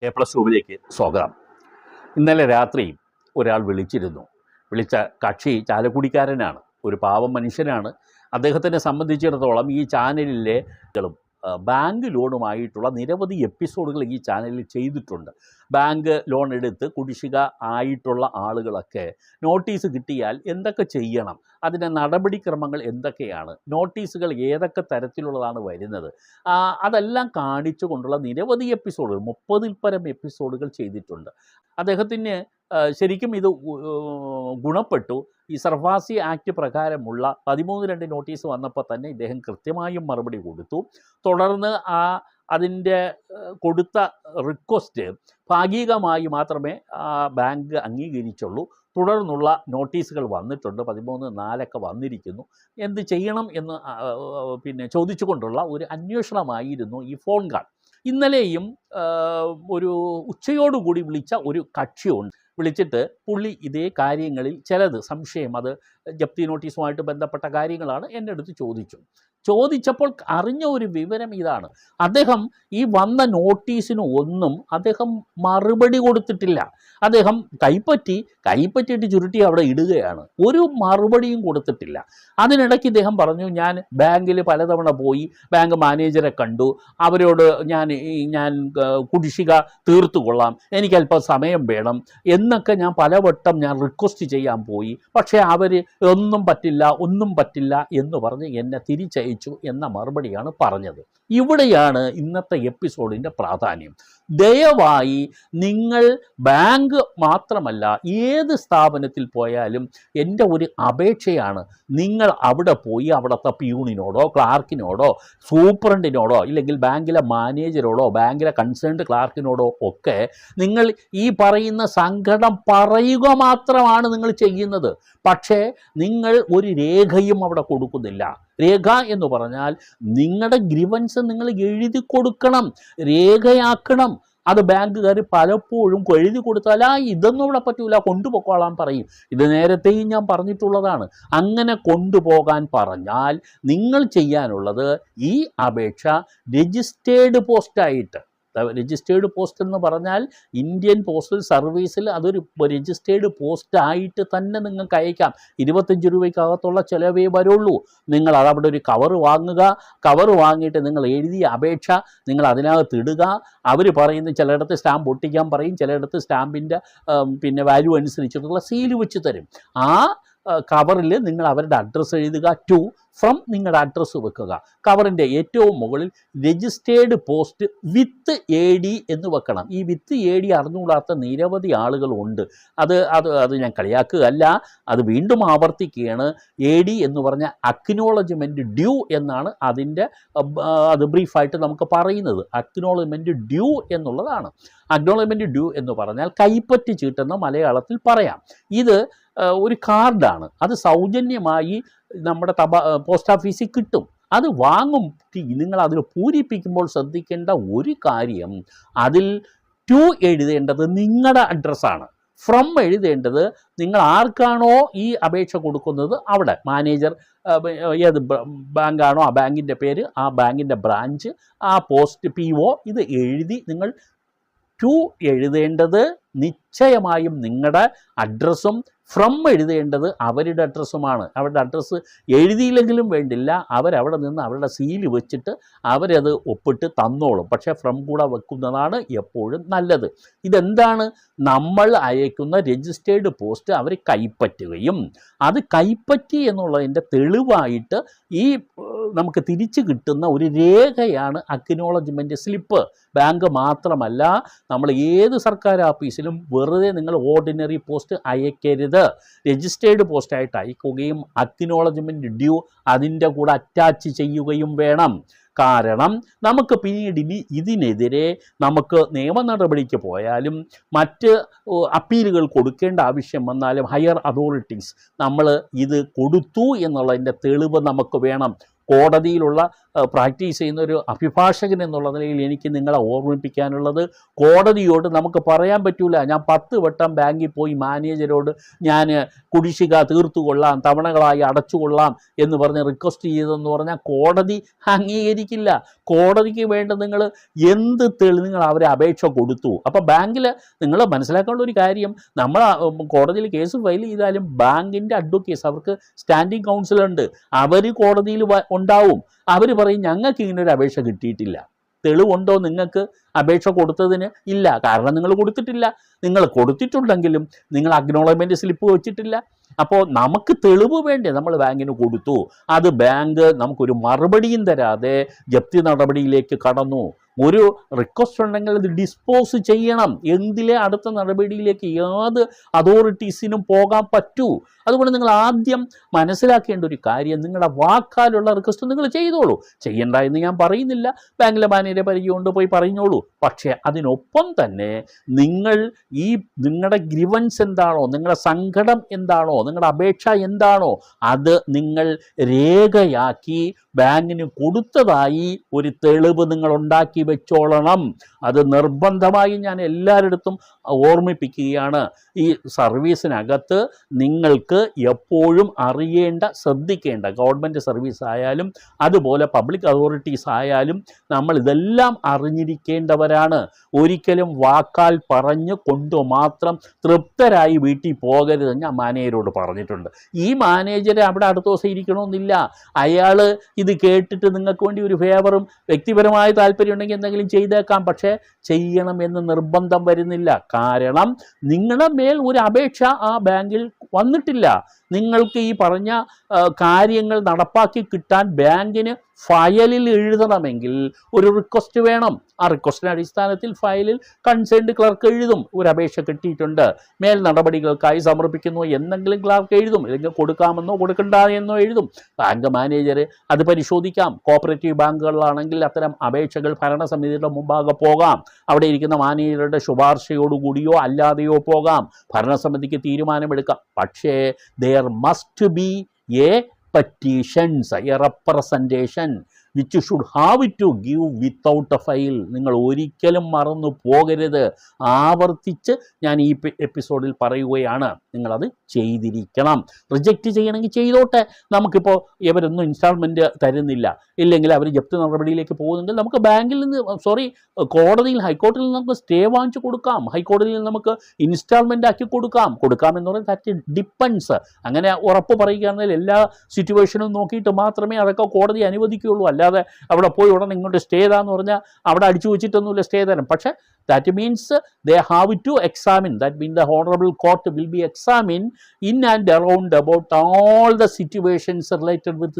A+Rൂമിലേക്ക് സ്വാഗതം. ഇന്നലെ രാത്രി ഒരാൾ വിളിച്ച കക്ഷി ചാലക്കുടിക്കാരനാണ്, ഒരു പാവം മനുഷ്യനാണ്. അദ്ദേഹത്തിനെ സംബന്ധിച്ചിടത്തോളം ഈ ചാനലിലെ ബാങ്ക് ലോണുമായിട്ടുള്ള നിരവധി എപ്പിസോഡുകൾ ഈ ചാനലിൽ ചെയ്തിട്ടുണ്ട്. ബാങ്ക് ലോൺ എടുത്ത് കുടിശ്ശിക ആയിട്ടുള്ള ആളുകളൊക്കെ നോട്ടീസ് കിട്ടിയാൽ എന്തൊക്കെ ചെയ്യണം, അതിൻ്റെ നടപടിക്രമങ്ങൾ എന്തൊക്കെയാണ്, നോട്ടീസുകൾ ഏതൊക്കെ തരത്തിലുള്ളതാണ് വരുന്നത്, അതെല്ലാം കാണിച്ചു കൊണ്ടുള്ള നിരവധി എപ്പിസോഡുകൾ, 30-ൽ പരം എപ്പിസോഡുകൾ ചെയ്തിട്ടുണ്ട്. അദ്ദേഹത്തിന് ശരിക്കും ഇത് ഗുണപ്പെട്ടു. ഈ സർഫാസി ആക്ട് പ്രകാരമുള്ള 13(2) നോട്ടീസ് വന്നപ്പോൾ തന്നെ ഇദ്ദേഹം കൃത്യമായും മറുപടി കൊടുത്തു. തുടർന്ന് അതിൻ്റെ കൊടുത്ത റിക്വസ്റ്റ് ഭാഗികമായി മാത്രമേ ബാങ്ക് അംഗീകരിച്ചുള്ളൂ. തുടർന്നുള്ള നോട്ടീസുകൾ വന്നിട്ടുണ്ട്, 13(4) വന്നിരിക്കുന്നു. എന്ത് ചെയ്യണം എന്ന് ചോദിച്ചുകൊണ്ടുള്ള ഒരു അന്വേഷണമായിരുന്നു ഈ ഫോൺ കാൾ. ഇന്നലെയും ഒരു ഉച്ചയോടുകൂടി വിളിച്ച ഒരു കക്ഷിയുണ്ട്. വിളിച്ചിട്ട് പുള്ളി ഇതേ കാര്യങ്ങളിൽ ചിലത് സംശയം, അത് ജപ്തി നോട്ടീസുമായിട്ട് ബന്ധപ്പെട്ട കാര്യങ്ങളാണ്, എൻ്റെ അടുത്ത് ചോദിച്ചപ്പോൾ അറിഞ്ഞ ഒരു വിവരം ഇതാണ്: അദ്ദേഹം ഈ വന്ന നോട്ടീസിന് ഒന്നും അദ്ദേഹം മറുപടി കൊടുത്തിട്ടില്ല. അദ്ദേഹം കൈപ്പറ്റിയിട്ട് ചുരുട്ടി അവിടെ ഇടുകയാണ്, ഒരു മറുപടിയും കൊടുത്തിട്ടില്ല. അതിനിടയ്ക്ക് ഇദ്ദേഹം പറഞ്ഞു, ഞാൻ ബാങ്കിൽ പലതവണ പോയി, ബാങ്ക് മാനേജറെ കണ്ടു, അവരോട് ഞാൻ കുടിശ്ശിക തീർത്തു കൊള്ളാം, എനിക്കല്പം സമയം വേണം എന്നൊക്കെ ഞാൻ പലവട്ടം റിക്വസ്റ്റ് ചെയ്യാൻ പോയി. പക്ഷേ അവർ ഒന്നും പറ്റില്ല എന്ന് പറഞ്ഞ് എന്നെ തിരിച്ചയച്ചു എന്ന മറുപടിയാണ് പറഞ്ഞത്. ഇവിടെയാണ് ഇന്നത്തെ എപ്പിസോഡിൻ്റെ പ്രാധാന്യം. ദയവായി നിങ്ങൾ ബാങ്ക് മാത്രമല്ല ഏത് സ്ഥാപനത്തിൽ പോയാലും എൻ്റെ ഒരു അപേക്ഷയാണ്, നിങ്ങൾ അവിടെ പോയി അവിടുത്തെ പ്യൂണിനോടോ ക്ലാർക്കിനോടോ സൂപ്രണ്ടിനോടോ ഇല്ലെങ്കിൽ ബാങ്കിലെ മാനേജരോടോ ബാങ്കിലെ കൺസേൺഡ് ക്ലാർക്കിനോടോ ഒക്കെ നിങ്ങൾ ഈ പറയുന്ന സങ്കടം പറയുക മാത്രമാണ് നിങ്ങൾ ചെയ്യുന്നത്. പക്ഷേ നിങ്ങൾ ഒരു രേഖയും അവിടെ കൊടുക്കുന്നില്ല. രേഖ എന്ന് പറഞ്ഞാൽ നിങ്ങളുടെ ഗ്രീവൻസ് നിങ്ങൾ എഴുതി കൊടുക്കണം, രേഖയാക്കണം. അത് ബാങ്കുകാർ പലപ്പോഴും എഴുതി കൊടുത്താൽ ഇതൊന്നും ഇവിടെ പറ്റൂല, കൊണ്ടുപോയിക്കോളാൻ പറയും. ഇത് നേരത്തെയും ഞാൻ പറഞ്ഞിട്ടുള്ളതാണ്. അങ്ങനെ കൊണ്ടുപോകാൻ പറഞ്ഞാൽ നിങ്ങൾ ചെയ്യാനുള്ളത് ഈ അപേക്ഷ രജിസ്റ്റേർഡ് പോസ്റ്റായിട്ട്, രജിസ്റ്റേർഡ് പോസ്റ്റ് എന്ന് പറഞ്ഞാൽ ഇന്ത്യൻ പോസ്റ്റൽ സർവീസിൽ അതൊരു രജിസ്റ്റേർഡ് പോസ്റ്റായിട്ട് തന്നെ നിങ്ങൾക്ക് അയക്കാം. 25 രൂപയ്ക്കകത്തുള്ള ചിലവേ വരുള്ളൂ. നിങ്ങൾ അതവിടെ ഒരു കവർ വാങ്ങുക, കവർ വാങ്ങിയിട്ട് നിങ്ങൾ എഴുതിയ അപേക്ഷ നിങ്ങൾ അതിനകത്ത് ഇടുക. അവർ പറയുന്ന ചിലയിടത്ത് സ്റ്റാമ്പ് ഒട്ടിക്കാൻ പറയും, ചിലയിടത്ത് സ്റ്റാമ്പിൻ്റെ വാല്യൂ അനുസരിച്ചിട്ടുള്ള സീല് വെച്ച് തരും. ആ കവറിൽ നിങ്ങൾ അവരുടെ അഡ്രസ്സ് എഴുതുക, ടു ഫ്രം നിങ്ങളുടെ അഡ്രസ്സ് വെക്കുക. കവറിൻ്റെ ഏറ്റവും മുകളിൽ രജിസ്റ്റേർഡ് പോസ്റ്റ് വിത്ത് AD എന്ന് വെക്കണം. ഈ വിത്ത് AD അറിഞ്ഞുകൂടാത്ത നിരവധി ആളുകളുണ്ട്. അത് ഞാൻ കളിയാക്കുകയല്ല, അത് വീണ്ടും ആവർത്തിക്കുകയാണ്. AD എന്ന് പറഞ്ഞാൽ അക്നോളജ്മെൻറ്റ് ഡ്യൂ എന്നാണ് അത് ബ്രീഫായിട്ട് നമുക്ക് പറയുന്നത്. അക്നോളജ്മെൻറ്റ് ഡ്യൂ എന്നുള്ളതാണ്. അക്നോളജ്മെൻറ്റ് ഡ്യൂ എന്ന് പറഞ്ഞാൽ കൈപ്പറ്റി ചീട്ടെന്ന് മലയാളത്തിൽ പറയാം. ഇത് ഒരു കാർഡാണ്, അത് സൗജന്യമായി നമ്മുടെ പോസ്റ്റ് ഓഫീസിൽ കിട്ടും. അത് വാങ്ങും. നിങ്ങൾ അതിൽ പൂരിപ്പിക്കുമ്പോൾ ശ്രദ്ധിക്കേണ്ട ഒരു കാര്യം, അതിൽ ടു എഴുതേണ്ടത് നിങ്ങളുടെ അഡ്രസ്സാണ്, ഫ്രം എഴുതേണ്ടത് നിങ്ങൾ ആർക്കാണോ ഈ അപേക്ഷ കൊടുക്കുന്നത് അവിടെ, മാനേജർ ഏത് ബാങ്കാണോ ആ ബാങ്കിൻ്റെ പേര്, ആ ബാങ്കിൻ്റെ ബ്രാഞ്ച്, ആ പോസ്റ്റ് PO, ഇത് എഴുതി നിങ്ങൾ ടു എഴുതേണ്ടത് നിശ്ചയമായും നിങ്ങളുടെ അഡ്രസ്സും ഫ്രം എഴുതേണ്ടത് അവരുടെ അഡ്രസ്സുമാണ്. അവരുടെ അഡ്രസ്സ് എഴുതിയില്ലെങ്കിലും വേണ്ടില്ല, അവരവിടെ നിന്ന് അവരുടെ സീല് വെച്ചിട്ട് അവരത് ഒപ്പിട്ട് തന്നോളും. പക്ഷേ ഫ്രം കൂടെ വെക്കുന്നതാണ് എപ്പോഴും നല്ലത്. ഇതെന്താണ്? നമ്മൾ അയക്കുന്ന രജിസ്റ്റേർഡ് പോസ്റ്റ് അവർ കൈപ്പറ്റുകയും അത് കൈപ്പറ്റി എന്നുള്ളതിൻ്റെ തെളിവായിട്ട് നമുക്ക് തിരിച്ചു കിട്ടുന്ന ഒരു രേഖയാണ് അക്നോളജ്മെൻറ്റ് സ്ലിപ്പ്. ബാങ്ക് മാത്രമല്ല, നമ്മൾ ഏത് സർക്കാർ ഓഫീസിലും വെറുതെ നിങ്ങൾ ഓർഡിനറി പോസ്റ്റ് അയക്കരുത്. രജിസ്റ്റേർഡ് പോസ്റ്റായിട്ട് അയക്കുകയും അക്നോളജ്മെൻറ്റ് ഡ്യൂ അതിൻ്റെ കൂടെ അറ്റാച്ച് ചെയ്യുകയും വേണം. കാരണം നമുക്ക് പിന്നീട് ഇതിനെതിരെ നമുക്ക് നിയമ നടപടിക്ക് പോയാലും മറ്റ് അപ്പീലുകൾ കൊടുക്കേണ്ട ആവശ്യം വന്നാലും ഹയർ അതോറിറ്റീസ് നമ്മൾ ഇത് കൊടുത്തു എന്നുള്ളതിൻ്റെ തെളിവ് നമുക്ക് വേണം. കോടതിയിലുള്ള പ്രാക്ടീസ് ചെയ്യുന്ന ഒരു അഭിഭാഷകൻ എന്നുള്ള നിലയിൽ എനിക്ക് നിങ്ങളെ ഓർമ്മിപ്പിക്കാനുള്ളത്, കോടതിയോട് നമുക്ക് പറയാൻ പറ്റൂല ഞാൻ 10 വട്ടം ബാങ്കിൽ പോയി മാനേജരോട് ഞാൻ കുടിശ്ശിക തീർത്തുകൊള്ളാം, തവണകളായി അടച്ചുകൊള്ളാം എന്ന് പറഞ്ഞ് റിക്വസ്റ്റ് ചെയ്തതെന്ന് പറഞ്ഞാൽ കോടതി അംഗീകരിക്കില്ല. കോടതിക്ക് വേണ്ട നിങ്ങൾ നിങ്ങൾ അവരെ അപേക്ഷ കൊടുത്തു. അപ്പോൾ ബാങ്കിൽ നിങ്ങൾ മനസ്സിലാക്കേണ്ട ഒരു കാര്യം, നമ്മൾ കോടതിയിൽ കേസ് ഫയൽ ചെയ്താലും ബാങ്കിൻ്റെ അഡ്വക്കേറ്റ്സ്, അവർക്ക് സ്റ്റാൻഡിംഗ് കൗൺസിലുണ്ട്, അവർ കോടതിയിൽ ഉണ്ടാവും. അവർ പറയും ഞങ്ങൾക്ക് ഇങ്ങനെ ഒരു അപേക്ഷ കിട്ടിയിട്ടില്ല, തെളിവുണ്ടോ നിങ്ങൾക്ക് അപേക്ഷ കൊടുത്തതിന്? ഇല്ല, കാരണം നിങ്ങൾ കൊടുത്തിട്ടില്ല. നിങ്ങൾ കൊടുത്തിട്ടുണ്ടെങ്കിലും നിങ്ങൾ അക്നോളജ്മെൻറ്റ് സ്ലിപ്പ് വെച്ചിട്ടില്ല. അപ്പോൾ നമുക്ക് തെളിവ് വേണ്ടേ? നമ്മൾ ബാങ്കിന് കൊടുത്തു, അത് ബാങ്ക് നമുക്കൊരു മറുപടിയും തരാതെ ജപ്തി നടപടിയിലേക്ക് കടന്നു. ഒരു റിക്വസ്റ്റ് ഉണ്ടെങ്കിൽ അത് ഡിസ്പോസ് ചെയ്യണം. എന്തിലെ അടുത്ത നടപടിയിലേക്ക് ഏത് അതോറിറ്റീസിനും പോകാൻ പറ്റൂ. അതുകൊണ്ട് നിങ്ങൾ ആദ്യം മനസ്സിലാക്കേണ്ട ഒരു കാര്യം, നിങ്ങളുടെ വാക്കാലുള്ള റിക്വസ്റ്റ് നിങ്ങൾ ചെയ്തോളൂ. ചെയ്യണ്ട എന്ന് ഞാൻ പറയുന്നില്ല, ബാങ്കിലെ മാനേജരെ പരിചയമുണ്ട്, പോയി പറഞ്ഞോളൂ. പക്ഷേ അതിനൊപ്പം തന്നെ നിങ്ങളുടെ ഗ്രിവൻസ് എന്താണോ, നിങ്ങളുടെ സങ്കടം എന്താണോ, നിങ്ങളുടെ അപേക്ഷ എന്താണോ, അത് നിങ്ങൾ രേഖയാക്കി ബാങ്കിന് കൊടുത്തതായി ഒരു തെളിവ് നിങ്ങൾ ഉണ്ടാക്കി വെച്ചോളണം. അത് നിർബന്ധമായി ഞാൻ എല്ലാവരിടത്തും ഓർമ്മിപ്പിക്കുകയാണ്. ഈ സർവീസിനകത്ത് നിങ്ങൾക്ക് എപ്പോഴും അറിയേണ്ട, ശ്രദ്ധിക്കേണ്ട, ഗവൺമെൻറ് സർവീസ് ആയാലും അതുപോലെ പബ്ലിക് അതോറിറ്റീസ് ആയാലും നമ്മൾ ഇതെല്ലാം അറിഞ്ഞിരിക്കേണ്ടവരാണ്. ഒരിക്കലും വാക്കാൽ പറഞ്ഞു കൊണ്ട് മാത്രം തൃപ്തരായി വീട്ടിൽ പോകരുതെന്ന് ഞാൻ മാനേജരോട് പറഞ്ഞിട്ടുണ്ട്. ഈ മാനേജർ അവിടെ അടുത്ത ദിവസം ഇരിക്കണമെന്നില്ല. അയാൾ ഇത് കേട്ടിട്ട് നിങ്ങൾക്ക് വേണ്ടി ഒരു ഫേവറും വ്യക്തിപരമായ താല്പര്യം ഉണ്ടെങ്കിൽ എന്തെങ്കിലും ചെയ്തേക്കാം, പക്ഷേ ചെയ്യണമെന്ന് നിർബന്ധം വരുന്നില്ല. കാരണം നിങ്ങളുടെ മേൽ ഒരു അപേക്ഷ ആ ബാങ്കിൽ വന്നിട്ടില്ല. നിങ്ങൾക്ക് ഈ പറഞ്ഞ കാര്യങ്ങൾ നടപ്പാക്കി കിട്ടാൻ ബാങ്കിന് ഫയലിൽ എഴുതണമെങ്കിൽ ഒരു റിക്വസ്റ്റ് വേണം. ആ റിക്വസ്റ്റിൻ്റെ അടിസ്ഥാനത്തിൽ ഫയലിൽ കൺസേൺഡ് ക്ലർക്ക് എഴുതും, ഒരു അപേക്ഷ കിട്ടിയിട്ടുണ്ട്, മേൽ നടപടികൾക്കായി സമർപ്പിക്കുന്നു എന്നെങ്കിലും ക്ലർക്ക് എഴുതും. അല്ലെങ്കിൽ കൊടുക്കാമെന്നോ കൊടുക്കണ്ട എന്നോ എഴുതും. ബാങ്ക് മാനേജർ അത് പരിശോധിക്കാം. കോപ്പറേറ്റീവ് ബാങ്കുകളിലാണെങ്കിൽ അത്തരം അപേക്ഷകൾ ഭരണസമിതിയുടെ മുമ്പാകെ പോകാം. അവിടെ ഇരിക്കുന്ന മാനേജറുടെ ശുപാർശയോടുകൂടിയോ അല്ലാതെയോ പോകാം. ഭരണസമിതിക്ക് തീരുമാനമെടുക്കാം. പക്ഷേ there must be a petitions, a representation which you should have to give without a file. നിങ്ങൾ ഒരിക്കലും മറന്നു പോകരുത്. ആവർത്തിച്ച് ഞാൻ ഈ എപ്പിസോഡിൽ പറയുകയാണ്, നിങ്ങളത് ചെയ്തിരിക്കണം. റിജക്റ്റ് ചെയ്യണമെങ്കിൽ ചെയ്തോട്ടെ. നമുക്കിപ്പോൾ ഇവരൊന്നും ഇൻസ്റ്റാൾമെൻറ്റ് തരുന്നില്ല, ഇല്ലെങ്കിൽ അവർ ജപ്തി നടപടിയിലേക്ക് പോകുന്നെങ്കിൽ നമുക്ക് ബാങ്കിൽ നിന്ന് കോടതിയിൽ, ഹൈക്കോടതിയിൽ നിന്ന് നമുക്ക് സ്റ്റേ വാങ്ങിച്ച് കൊടുക്കാം. ഹൈക്കോടതിയിൽ നമുക്ക് ഇൻസ്റ്റാൾമെൻ്റ് ആക്കി കൊടുക്കാമെന്ന് പറയുന്നത് ദാറ്റ് ഡിപ്പെൻസ്. അങ്ങനെ ഉറപ്പ് പറയുകയാണെങ്കിൽ എല്ലാ സിറ്റുവേഷനും നോക്കിയിട്ട് മാത്രമേ അതൊക്കെ കോടതി അനുവദിക്കുകയുള്ളൂ. അല്ലാതെ അവിടെ പോയി ഉടനെ ഇങ്ങോട്ട് സ്റ്റേ ചെയ്താന്ന് പറഞ്ഞാൽ അവിടെ അടിച്ചു വെച്ചിട്ടൊന്നുമില്ല സ്റ്റേ തരാം. പക്ഷേ that means they have to examine, that means the honorable court will be examined in and around about all the situations related with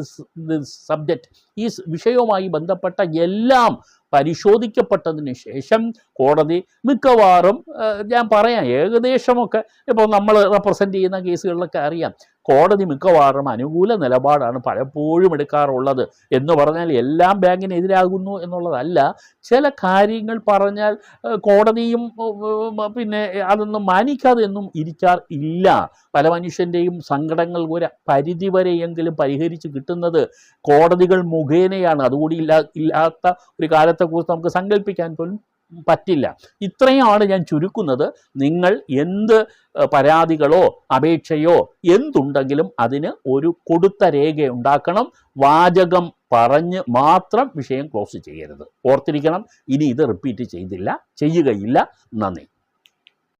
this subject. ഈ വിഷയവുമായി ബന്ധപ്പെട്ട എല്ലാം പരിശോധിക്കപ്പെട്ടതിന് ശേഷം കോടതി മിക്കവാറും, ഞാൻ പറയാം ഏകദേശമൊക്കെ, ഇപ്പോൾ നമ്മൾ റെപ്രസെൻ്റ് ചെയ്യുന്ന കേസുകളിലൊക്കെ അറിയാം, കോടതി മിക്കവാറും അനുകൂല നിലപാടാണ് പലപ്പോഴും എടുക്കാറുള്ളത്. എന്ന് പറഞ്ഞാൽ എല്ലാം ബാങ്കിനെതിരാകുന്നു എന്നുള്ളതല്ല. ചില കാര്യങ്ങൾ പറഞ്ഞാൽ കോടതിയും പിന്നെ അതൊന്നും മാനിക്കാതെ ഒന്നും ഇല്ല. പല മനുഷ്യൻ്റെയും സങ്കടങ്ങൾ ഒരു പരിധിവരെയെങ്കിലും പരിഹരിച്ച് കിട്ടുന്നത് കോടതികൾ മുഖേനയാണ്. അതുകൂടി ഇല്ലാത്ത ഒരു കാലത്തെക്കുറിച്ച് നമുക്ക് സങ്കല്പിക്കാൻ പോലും പറ്റില്ല. ഇത്രയാണ് ഞാൻ ചുരുക്കുന്നത്. നിങ്ങൾ എന്ത് പരാതികളോ അപേക്ഷയോ എന്തുണ്ടെങ്കിലും അതിന് ഒരു കൊടുത്ത രേഖ ഉണ്ടാക്കണം. വാചകം പറഞ്ഞ് മാത്രം വിഷയം ക്ലോസ് ചെയ്യരുത്. ഓർത്തിരിക്കണം, ഇനി ഇത് റിപ്പീറ്റ് ചെയ്യുകയില്ല. നന്ദി.